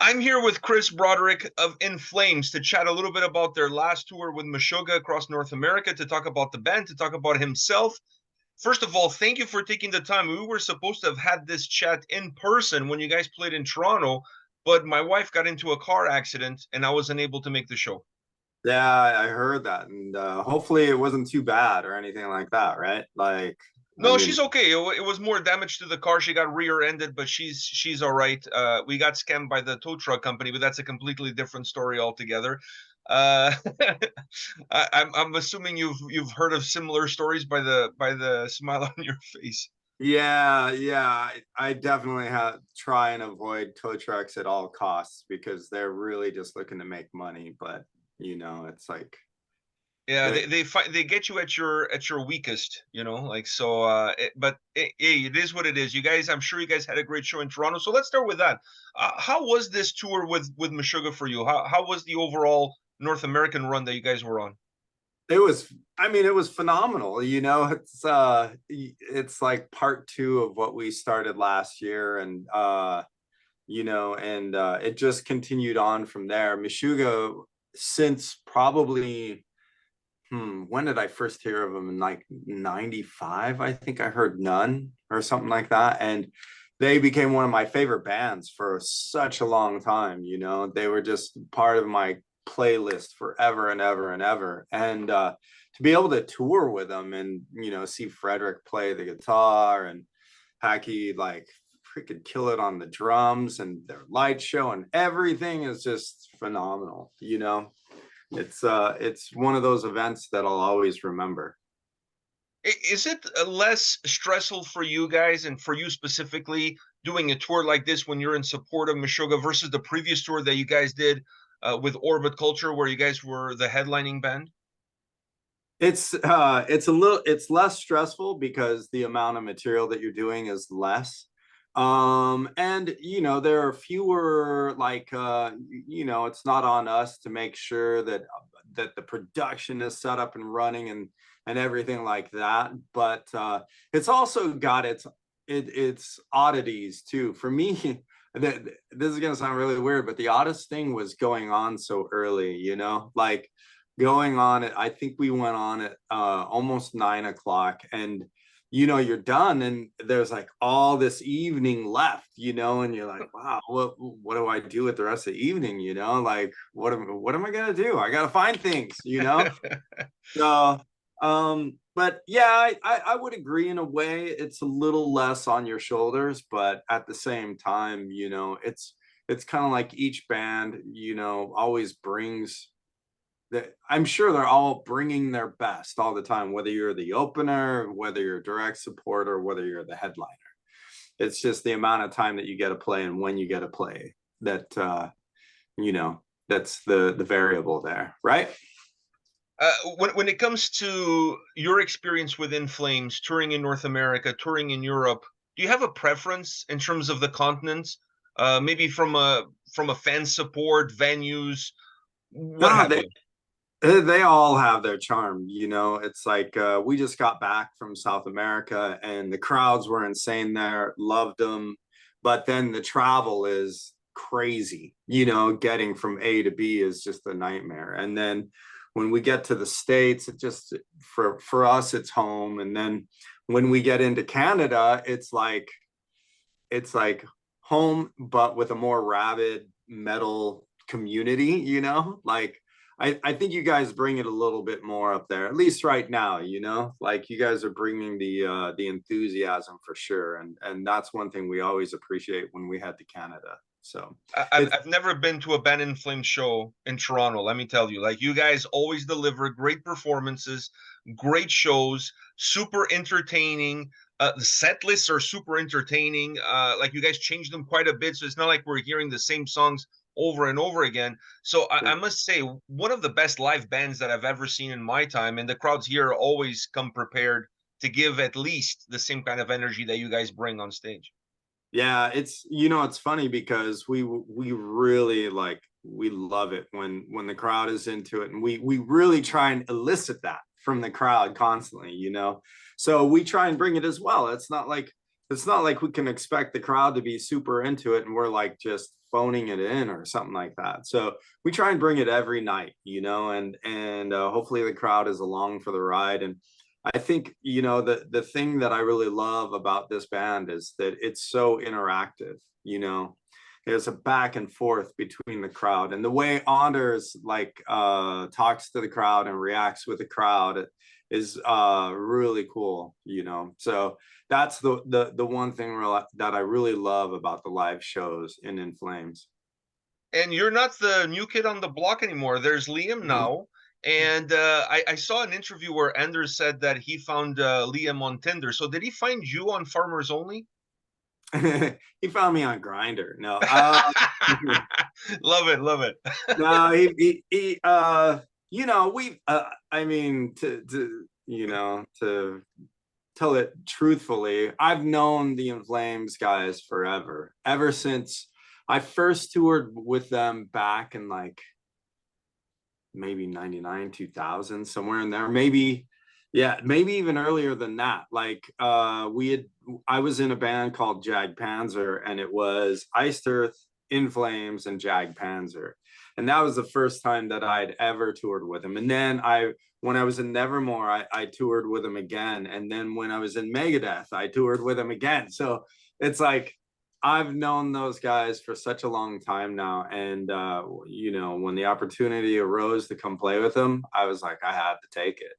I'm here with Chris Broderick of In Flames to chat a little bit about their last tour with Meshuggah across North America, to talk about the band, to talk about himself. First of all, thank you for taking the time. We were supposed to have had this chat in person when you guys played in Toronto, but my wife got into a car accident and I was unable to make the show. Yeah, I heard that, and hopefully it wasn't too bad or anything like that, right? Like, I No, mean, she's okay. It was more damage to the car. She got rear-ended, but she's all right. We got scammed by the tow truck company, but that's a completely different story altogether. Uh, I'm assuming you've heard of similar stories by the smile on your face. yeah, I definitely have try and avoid tow trucks at all costs because they're really just looking to make money. But it's like Yeah, they, they get you at your weakest, like so. It is what it is. You guys, I'm sure you guys had a great show in Toronto. So let's start with that. How was this tour with Meshuggah for you? How was the overall North American run that you guys were on? it was. I mean, it was phenomenal. It's like part two of what we started last year, and it just continued on from there. Meshuggah, since probably when did I first hear of them? In like 95, I think I heard None or something like that. And they became one of my favorite bands for such a long time. They were just part of my playlist forever and ever and ever. And to be able to tour with them and, see Frederick play the guitar and Hacky like freaking kill it on the drums and their light show and everything is just phenomenal. It's one of those events that I'll always remember. Is it less stressful for you guys and for you specifically doing a tour like this when you're in support of Meshuggah versus the previous tour that you guys did with Orbit Culture, where you guys were the headlining band? It's less stressful because the amount of material that you're doing is less. And there are fewer like it's not on us to make sure that the production is set up and running and everything like that. But it's also got its oddities too. For me, this is gonna sound really weird, but the oddest thing was going on so early, like going on it. I think we went on at almost 9 o'clock, and you're done, and there's like all this evening left, and you're like, wow, what do I do with the rest of the evening? Like what am I gonna do? I gotta find things. So but yeah, I would agree in a way it's a little less on your shoulders, but at the same time, it's kind of like each band, always brings that. I'm sure they're all bringing their best all the time, whether you're the opener, whether you're direct support, or whether you're the headliner. It's just the amount of time that you get to play and when you get to play that you know that's the variable there, right? When it comes to your experience within Flames, touring in North America, touring in Europe, do you have a preference in terms of the continents? Maybe from a fan support, venues, what No, have they you? they all have their charm. It's like we just got back from South America and the crowds were insane there, loved them. But then the travel is crazy. Getting from A to B is just a nightmare. And then when we get to the States, it just for us it's home. And then when we get into Canada, it's like home, but with a more rabid metal community. Like I think you guys bring it a little bit more up there, at least right now. Like you guys are bringing the enthusiasm for sure. And that's one thing we always appreciate when we head to Canada. So I've it's I've never been to a Band in Flames show in Toronto. Let me tell you, like you guys always deliver great performances, great shows, super entertaining. The set lists are super entertaining. Like you guys change them quite a bit, so it's not like we're hearing the same songs over and over again. So I must say, one of the best live bands that I've ever seen in my time, and the crowds here always come prepared to give at least the same kind of energy that you guys bring on stage. Yeah, it's funny because we really like we love it when the crowd is into it, and we really try and elicit that from the crowd constantly. So we try and bring it as well. It's not like it's not like we can expect the crowd to be super into it and we're like just phoning it in or something like that. So we try and bring it every night, and hopefully the crowd is along for the ride. And I think, the thing that I really love about this band is that it's so interactive, there's a back and forth between the crowd, and the way Anders like talks to the crowd and reacts with the crowd is really cool, so that's the one thing that I really love about the live shows In Flames. And you're not the new kid on the block anymore. There's Liam now. And I saw an interview where Anders said that he found Liam on Tinder. So did he find you on Farmers Only? He found me on Grinder. No, Love it, love it. no, he we I mean, to tell it truthfully, I've known the In Flames guys forever, ever since I first toured with them back in like maybe 99, 2000, somewhere in there, maybe. Yeah, maybe even earlier than that. Like I was in a band called Jag Panzer, and it was Iced Earth, In Flames, and Jag Panzer. And that was the first time that I'd ever toured with him. And then when I was in Nevermore, I toured with him again. And then when I was in Megadeth, I toured with him again. So it's like I've known those guys for such a long time now. And, when the opportunity arose to come play with them, I was like, I had to take it.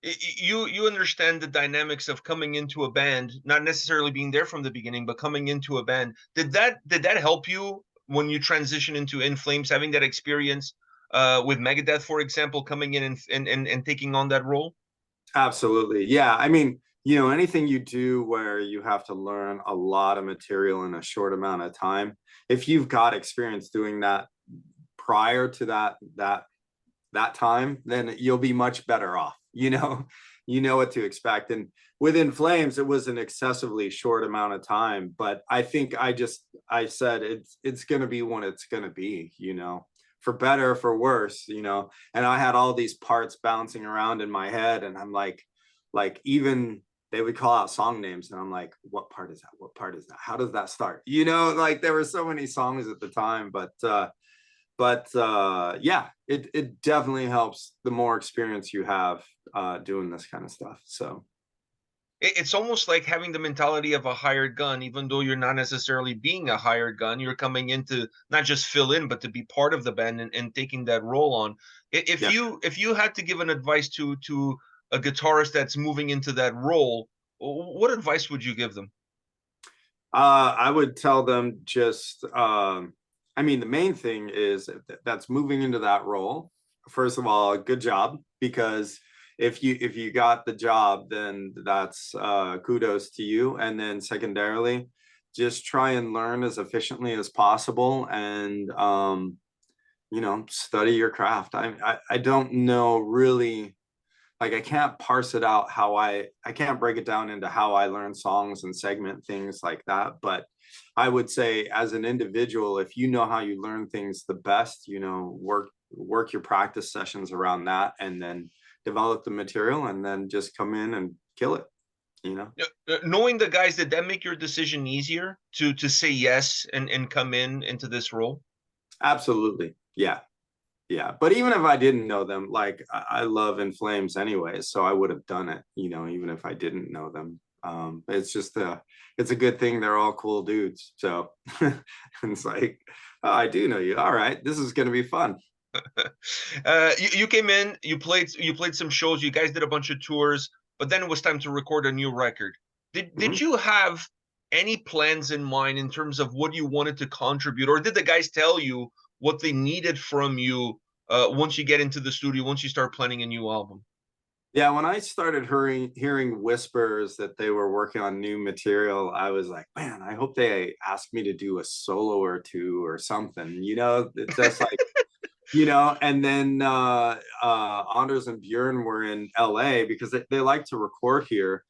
You understand the dynamics of coming into a band, not necessarily being there from the beginning, but coming into a band. Did that help you when you transition into In Flames, having that experience with Megadeth, for example, coming in and taking on that role? Absolutely. Yeah. I mean, anything you do where you have to learn a lot of material in a short amount of time, if you've got experience doing that prior to that time, then you'll be much better off. You know what to expect. And within Flames, it was an excessively short amount of time, but I think I said it's going to be what it's going to be, for better, for worse, and I had all these parts bouncing around in my head, and I'm like even they would call out song names, and I'm like, what part is that? What part is that? How does that start? Like there were so many songs at the time, but yeah, it definitely helps the more experience you have doing this kind of stuff. So It's almost like having the mentality of a hired gun, even though you're not necessarily being a hired gun. You're coming in to not just fill in, but to be part of the band and taking that role on. If yeah, you had to give an advice to a guitarist that's moving into that role, what advice would you give them? I would tell them just I mean, the main thing is that's moving into that role. First of all, good job, because if you got the job, then that's kudos to you. And then secondarily, just try and learn as efficiently as possible, and study your craft. I don't know really, like I can't parse it out how I can't break it down into how I learn songs and segment things like that, but I would say as an individual, if you know how you learn things the best, work your practice sessions around that, and then develop the material, and then just come in and kill it, Knowing the guys, did that make your decision easier to say yes and come into this role? Absolutely. Yeah. Yeah, but even if I didn't know them, like I love In Flames anyway, so I would have done it, even if I didn't know them. It's a good thing they're all cool dudes. So it's like, oh, I do know you. All right, this is gonna be fun. You came in, you played some shows, you guys did a bunch of tours, but then it was time to record a new record. Did Mhm. you have any plans in mind in terms of what you wanted to contribute, or did the guys tell you what they needed from you once you get into the studio, once you start planning a new album? Yeah, when I started hearing whispers that they were working on new material, I was like, man, I hope they ask me to do a solo or two or something. It's just like, and then Anders and Bjorn were in LA because they like to record here,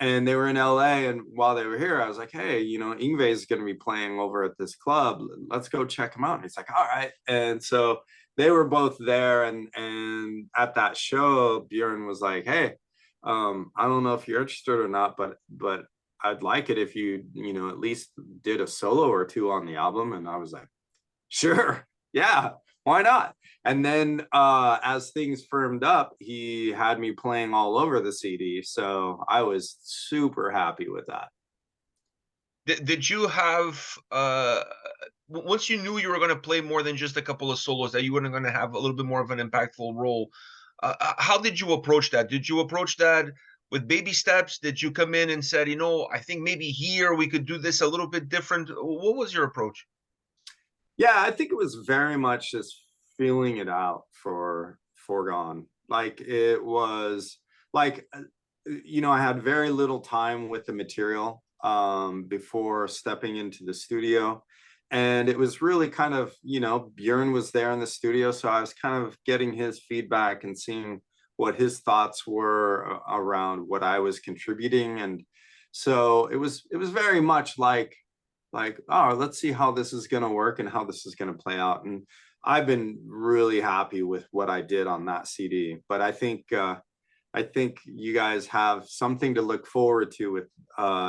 and they were in LA. And while they were here, I was like, hey, Ingve is going to be playing over at this club. Let's go check him out. And he's like, all right. And so they were both there, and at that show, Bjorn was like, hey, I don't know if you're interested or not, but I'd like it if you, at least did a solo or two on the album. And I was like, sure, yeah, why not? And then as things firmed up, he had me playing all over the CD. So I was super happy with that. Did you have once you knew you were going to play more than just a couple of solos, that you were going to have a little bit more of an impactful role? How did you approach that? Did you approach that with baby steps? Did you come in and said, I think maybe here we could do this a little bit different? What was your approach? Yeah, I think it was very much just feeling it out for Foregone. Like it was like I had very little time with the material before stepping into the studio. And it was really kind of, Bjorn was there in the studio, so I was kind of getting his feedback and seeing what his thoughts were around what I was contributing. And so it was very much like, oh, let's see how this is going to work and how this is going to play out. And I've been really happy with what I did on that CD. But I think you guys have something to look forward to with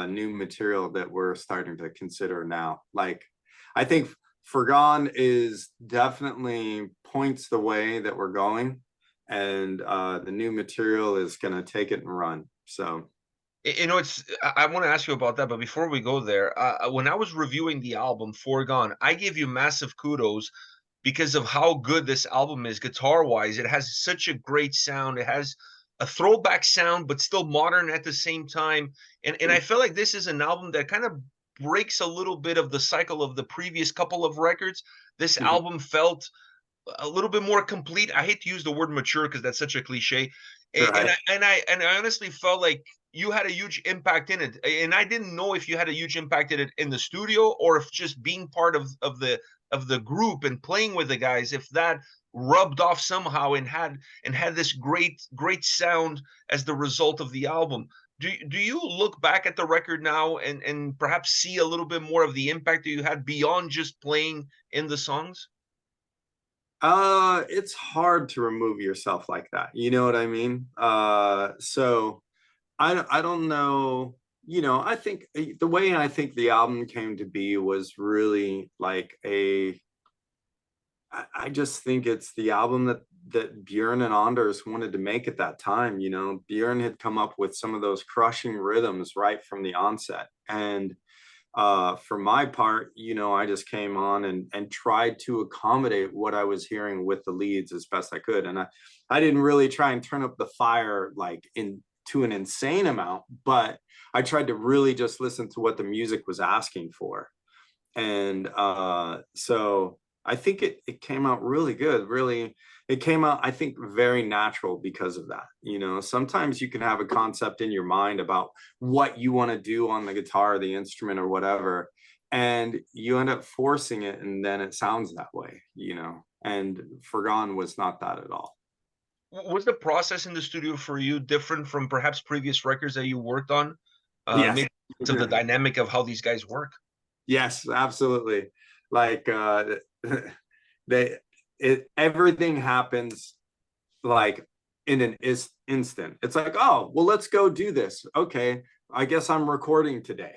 new material that we're starting to consider now. Like, I think Forgone is definitely points the way that we're going, and the new material is going to take it and run. So, It's I want to ask you about that, but before we go there, when I was reviewing the album Foregone, I gave you massive kudos because of how good this album is guitar wise. It has such a great sound. It has a throwback sound, but still modern at the same time. And I feel like this is an album that kind of breaks a little bit of the cycle of the previous couple of records. This mhm, album felt a little bit more complete. I hate to use the word mature because that's such a cliche. And right. I honestly felt like you had a huge impact in it. And I didn't know if you had a huge impact in it in the studio, or if just being part of the group and playing with the guys, if that rubbed off somehow and had this great sound as the result of the album. Do you look back at the record now and perhaps see a little bit more of the impact that you had beyond just playing in the songs? It's hard to remove yourself like that. You know what I mean? So I don't know. I think the way I think the album came to be was really like I just think it's the album that Bjorn and Anders wanted to make at that time. Bjorn had come up with some of those crushing rhythms right from the onset. And for my part, I just came on and tried to accommodate what I was hearing with the leads as best I could. And I didn't really try and turn up the fire like to an insane amount, but I tried to really just listen to what the music was asking for. And so I think it came out really good. Really, it came out, I think, very natural because of that. Sometimes you can have a concept in your mind about what you want to do on the guitar or the instrument or whatever, and you end up forcing it, and then it sounds that way. And Forgone was not that at all. Was the process in the studio for you different from perhaps previous records that you worked on? Yes. Maybe to the dynamic of how these guys work. Yes, absolutely. Like they everything happens like in an instant. It's like, oh, well, let's go do this. Okay, I guess I'm recording today.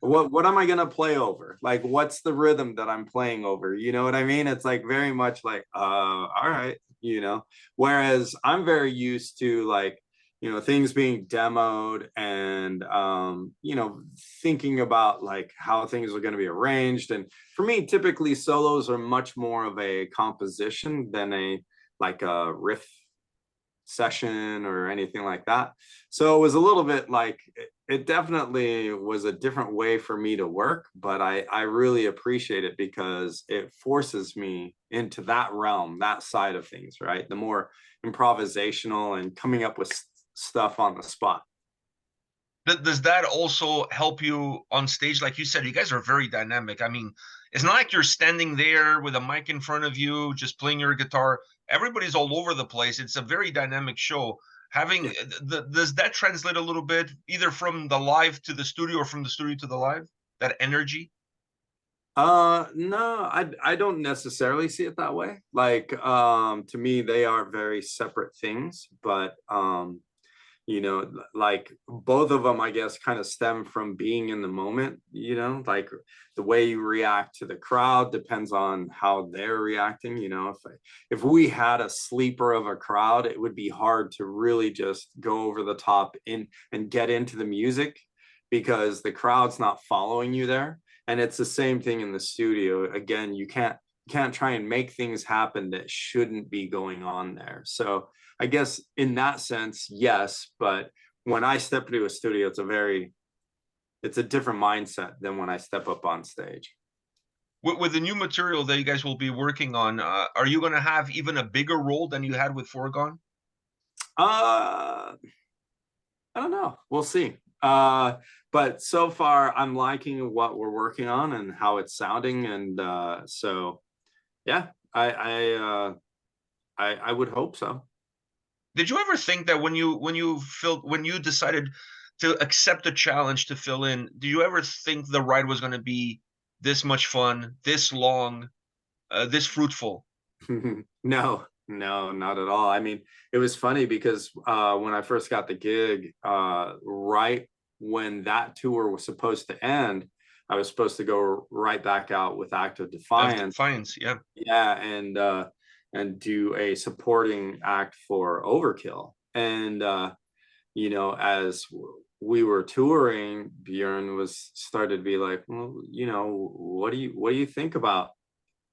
What am I gonna play over? Like, what's the rhythm that I'm playing over? You know what I mean? It's like very much like, all right. Whereas I'm very used to like, things being demoed and thinking about like how things are going to be arranged. And for me, typically solos are much more of a composition than a riff session or anything like that. So it was a little bit like it definitely was a different way for me to work, but I really appreciate it because it forces me into that realm, that side of things, right? The more improvisational and coming up with stuff on the spot. Does that also help you on stage? Like you said, you guys are very dynamic. I mean, it's not like you're standing there with a mic in front of you, just playing your guitar. Everybody's all over the place. It's a very dynamic show. Having does that translate a little bit either from the live to the studio or from the studio to the live? That energy? No, I don't necessarily see it that way. Like to me they are very separate things, but you know, like both of them, I guess, kind of stem from being in the moment, you know, like the way you react to the crowd depends on how they're reacting. You know, if we had a sleeper of a crowd, it would be hard to really just go over the top in and get into the music because the crowd's not following you there. And it's the same thing in the studio. Again, you can't try and make things happen that shouldn't be going on there. So I guess in that sense, yes. But when I step into a studio, it's a different mindset than when I step up on stage. With the new material that you guys will be working on, are you going to have even a bigger role than you had with Foregone? I don't know. We'll see. But so far, I'm liking what we're working on and how it's sounding, and so yeah, I would hope so. Did you ever think that when you decided to accept a challenge to fill in, do you ever think the ride was going to be this much fun, this long, this fruitful? No, no, not at all. I mean, it was funny because when I first got the gig, right when that tour was supposed to end, I was supposed to go right back out with Active Defiance. Defiance, yeah. Yeah, and do a supporting act for Overkill. And you know, as we were touring, Bjorn was started to be like, well, you know, what do you think about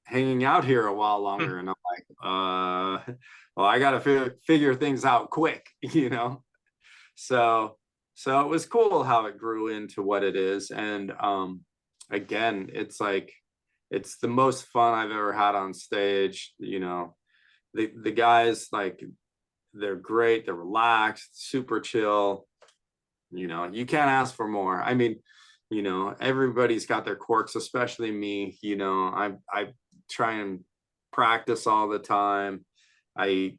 hanging out here a while longer? And I'm like, well, I gotta figure things out quick, you know. So so it was cool how it grew into what it is. And again, it's like it's the most fun I've ever had on stage. You know, the guys, like, they're great, they're relaxed, super chill. You know, you can't ask for more. I mean, you know, everybody's got their quirks, especially me. You know, I try and practice all the time. I eat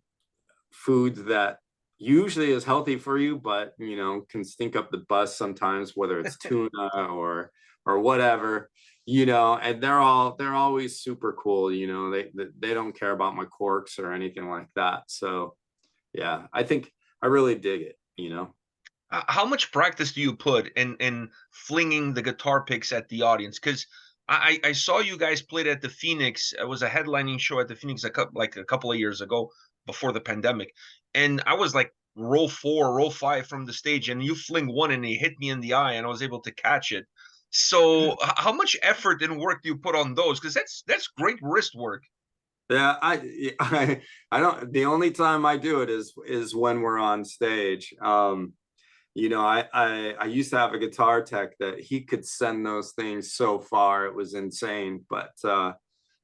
foods that usually is healthy for you, but you know, can stink up the bus sometimes, whether it's tuna or whatever, you know. And they're always super cool, you know. They don't care about my quirks or anything like that. So yeah, I think I really dig it, you know. How much practice do you put in flinging the guitar picks at the audience? Because I saw you guys played at the Phoenix. It was a headlining show at the Phoenix like a couple of years ago before the pandemic, and I was like row four, row five from the stage, and you fling one and it hit me in the eye, and I was able to catch it. So how much effort and work do you put on those? Because that's great wrist work. Yeah, I don't. The only time I do it is when we're on stage. You know, I used to have a guitar tech that he could send those things so far, it was insane. But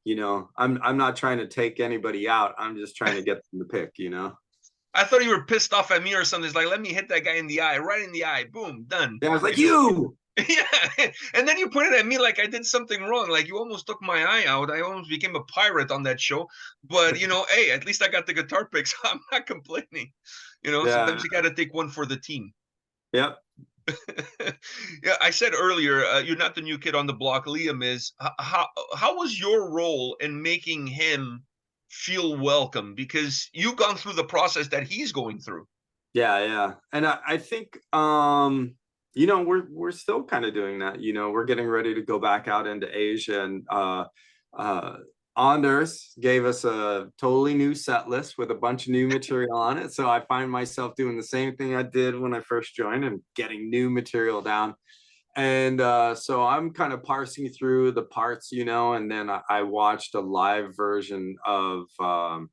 you know, I'm not trying to take anybody out. I'm just trying to get them to pick, you know. I thought you were pissed off at me or something. It's like, let me hit that guy in the eye, right in the eye, boom, done. Yeah, I was like, You know, you. yeah. And then you put it at me like I did something wrong. Like you almost took my eye out. I almost became a pirate on that show. But you know, hey, at least I got the guitar picks. I'm not complaining. You know, Yeah. sometimes you got to take one for the team. Yep. Yeah, I said earlier, you're not the new kid on the block. Liam is. How was your role in making him feel welcome? Because you've gone through the process that he's going through. Yeah, yeah. And I think you know, we're still kind of doing that. You know, we're getting ready to go back out into Asia, and uh Anders gave us a totally new set list with a bunch of new material on it. So I find myself doing the same thing I did when I first joined and getting new material down. And so I'm kind of parsing through the parts, you know. And then I watched a live version of well,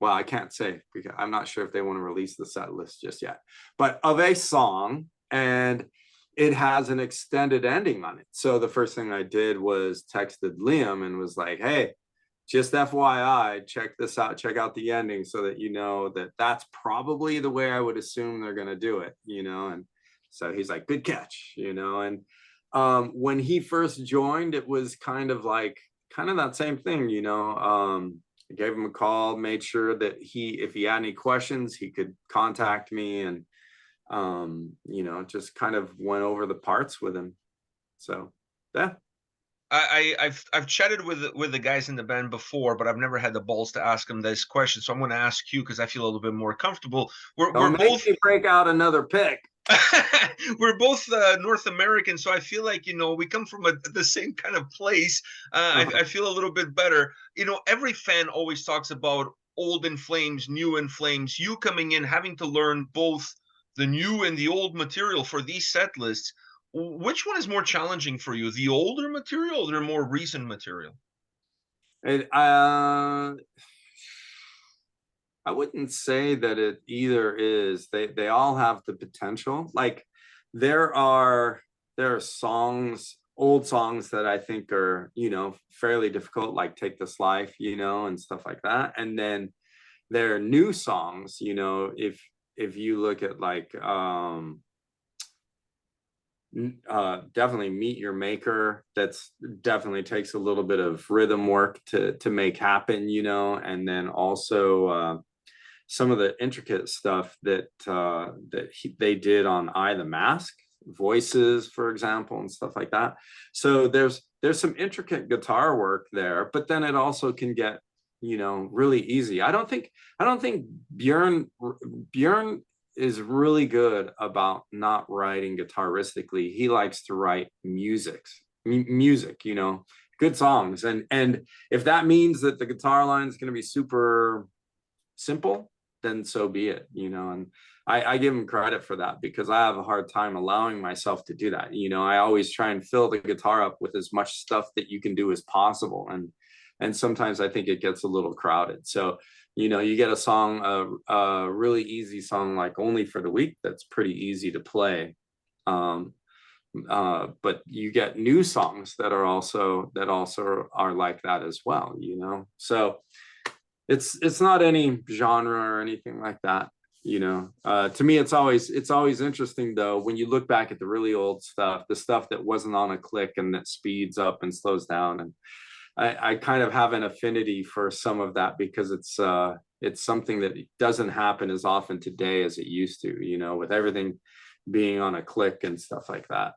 I can't say because I'm not sure if they want to release the set list just yet, but of a song, and it has an extended ending on it. So the first thing I did was texted Liam and was like, "Hey, just FYI, check this out, check out the ending so that you know that that's probably the way I would assume they're going to do it, you know." And so he's like, "Good catch," you know. And when he first joined, it was kind of like kind of that same thing, you know. I gave him a call, made sure that if he had any questions, he could contact me, and you know, just kind of went over the parts with him. So yeah. I've chatted with the guys in the band before, but I've never had the balls to ask them this question. So I'm going to ask you because I feel a little bit more comfortable. We're Don't make both me break out another pick. we're both North American, so I feel like we come from the same kind of place. I feel a little bit better. Every fan always talks about old In Flames, new In Flames. You coming in, having to learn both the new and the old material for these set lists. Which one is more challenging for you, the older material or the more recent material? It, I wouldn't say that it either is. They all have the potential. Like there are songs, old songs that I think are, fairly difficult, like Take This Life, and stuff like that. And then there are new songs, if you look at like definitely Meet Your Maker, that's definitely takes a little bit of rhythm work to make happen, and then also some of the intricate stuff that they did on I the Mask, voices, for example, and stuff like that. So there's some intricate guitar work there, but then it also can get really easy. I don't think Bjorn is really good about not writing guitaristically. He likes to write music, good songs, and if that means that the guitar line is going to be super simple, then so be it, and I give him credit for that because I have a hard time allowing myself to do that. I always try and fill the guitar up with as much stuff that you can do as possible, and sometimes I think it gets a little crowded. So you get a song, a really easy song like Only for the Weak, that's pretty easy to play, but you get new songs that also are like that as well, so it's not any genre or anything like that. To me, it's always interesting though when you look back at the really old stuff, the stuff that wasn't on a click and that speeds up and slows down. And I kind of have an affinity for some of that because it's something that doesn't happen as often today as it used to, with everything being on a click and stuff like that.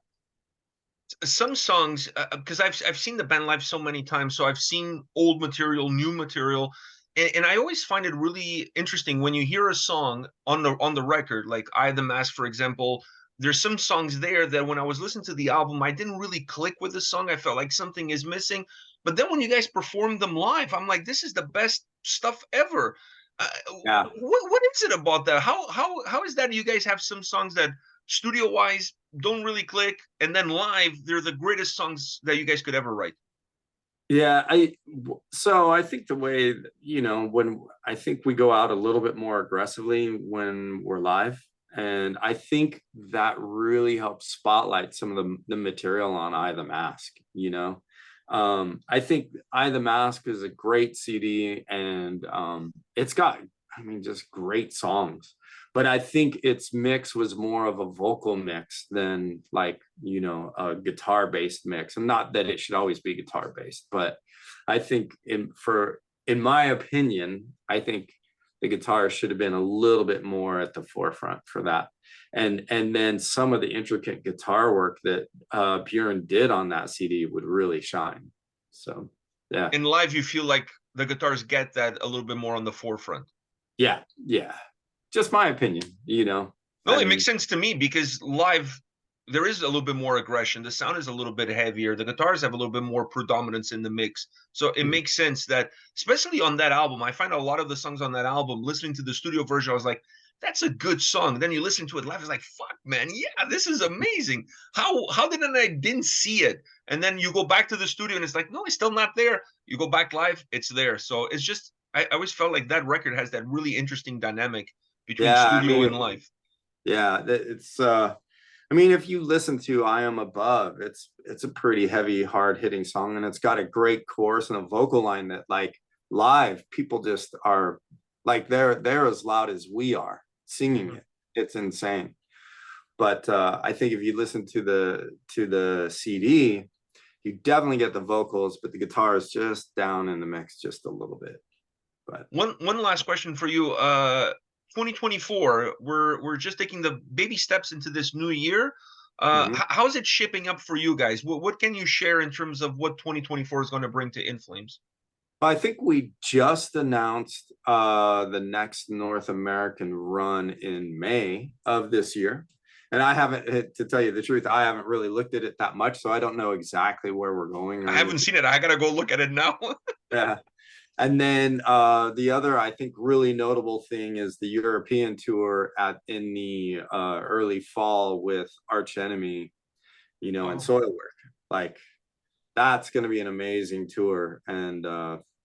Some songs, because I've seen the band live so many times, so I've seen old material, new material, and I always find it really interesting when you hear a song on the record, like I the Mask, for example. There's some songs there that when I was listening to the album, I didn't really click with the song. I felt like something is missing. But then when you guys performed them live, I'm like, this is the best stuff ever. Yeah. What is it about that? How is that? You guys have some songs that studio wise don't really click, and then live they're the greatest songs that you guys could ever write. Yeah, so I think the way, when I think we go out a little bit more aggressively when we're live, and I think that really helps spotlight some of the material on I the Mask. I think I the Mask is a great CD, and it's got, I mean, just great songs. But I think its mix was more of a vocal mix than like, a guitar based mix. And not that it should always be guitar based, but I think in my opinion, I think the guitar should have been a little bit more at the forefront for that. And then some of the intricate guitar work that Bjorn did on that CD would really shine. So yeah. In live, you feel like the guitars get that a little bit more on the forefront. Yeah, yeah. Just my opinion. No, I it mean, makes sense to me because live there is a little bit more aggression. The sound is a little bit heavier. The guitars have a little bit more predominance in the mix. So it makes sense that, especially on that album, I find a lot of the songs on that album, listening to the studio version, I was like, that's a good song. Then you listen to it live, it's like, fuck, man, yeah, this is amazing. How did I didn't see it? And then you go back to the studio and it's like, no, it's still not there. You go back live, it's there. So it's just, I always felt like that record has that really interesting dynamic between yeah, I studio mean, and live. yeah, it's I mean, if you listen to I Am Above, it's a pretty heavy, hard-hitting song, and it's got a great chorus and a vocal line that like live people just are like they're as loud as we are singing it. It's insane. But I think if you listen to the CD, you definitely get the vocals, but the guitar is just down in the mix just a little bit. But One last question for you. 2024, we're just taking the baby steps into this new year. Mhm. How's it shaping up for you guys? What can you share in terms of what 2024 is going to bring to Inflames? I think we just announced the next North American run in May of this year. And I haven't, to tell you the truth, I haven't really looked at it that much, so I don't know exactly where we're going I or haven't anything. seen it. I gotta go look at it now. Yeah. And then the other, I think, really notable thing is the European tour at in the early fall with Arch Enemy, and Oh, Soil Work. Like that's going to be an amazing tour, and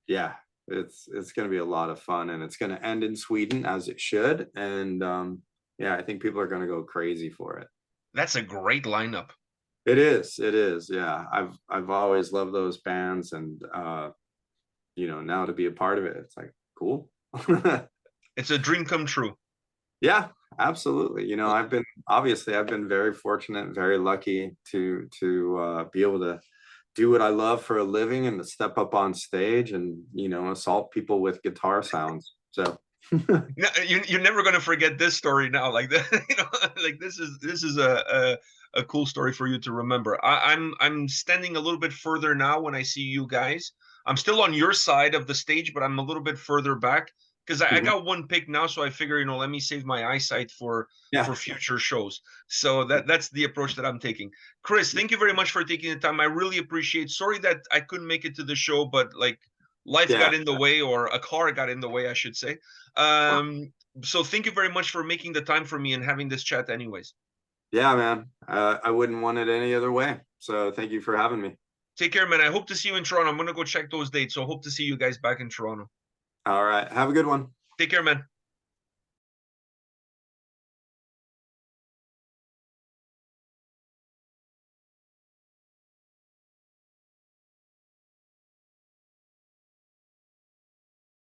yeah, it's going to be a lot of fun, and it's going to end in Sweden as it should, and yeah, I think people are going to go crazy for it. that's a great lineup. It is, yeah. I've always loved those bands, and now to be a part of it, it's like cool. It's a dream come true. Yeah, absolutely. I've been very fortunate, very lucky to be able to do what I love for a living and to step up on stage and assault people with guitar sounds. So No, you're never going to forget this story now. Like that, like this is a cool story for you to remember. I'm standing a little bit further now when I see you guys. I'm still on your side of the stage, but I'm a little bit further back because I mhm, got one pick now. So I figure, let me save my eyesight yeah, for future shows. So that's the approach that I'm taking. Chris, thank you very much for taking the time. I really appreciate. Sorry that I couldn't make it to the show, but like life yeah. got in the way, or a car got in the way, I should say. Well, So thank you very much for making the time for me and having this chat anyways. yeah, man. I wouldn't want it any other way. So thank you for having me. Take care, man. I hope to see you in Toronto. I'm gonna go check those dates. So hope to see you guys back in Toronto. All right. Have a good one. Take care, man.